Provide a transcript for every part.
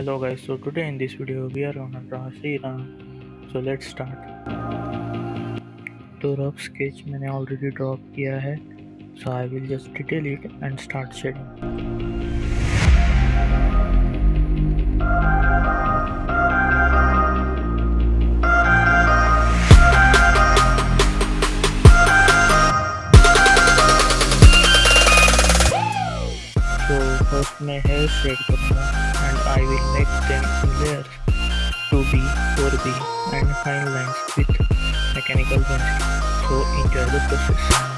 Hello guys, so today in this video we are gonna draw Shri Ram. So let's start. तो rough sketch मैंने already draw किया है, so I will just detail it and start shading. So first मैं hair shade करूँगा and I will make them in layers 2B, 4B and fine lines with mechanical pencil. So enjoy the process.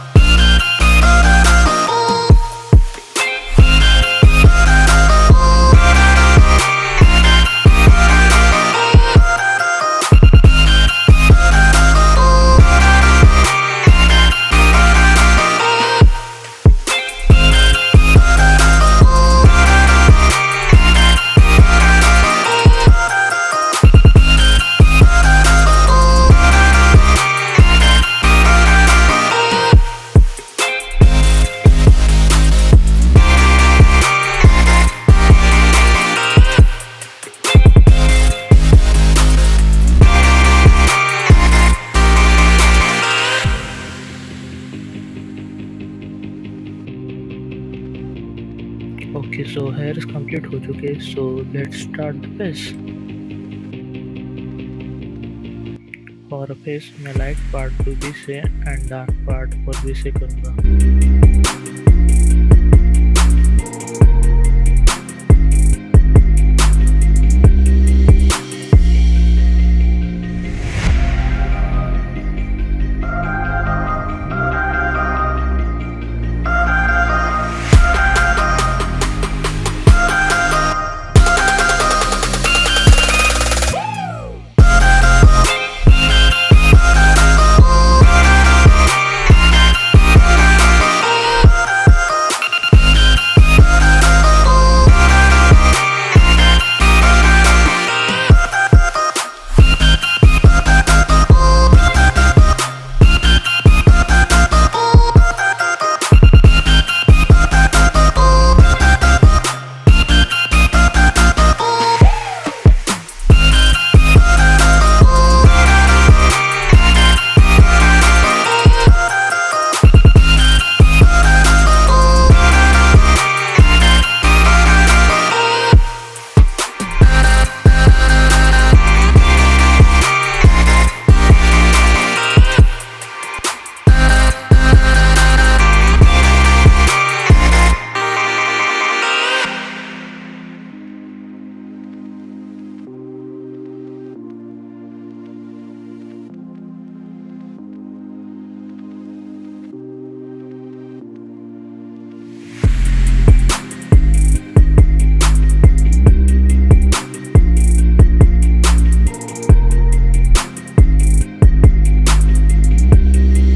Okay, so hair is complete हो चुके, so let's start the face. For face मैं light part 2B से and dark part 4B से करूँगा.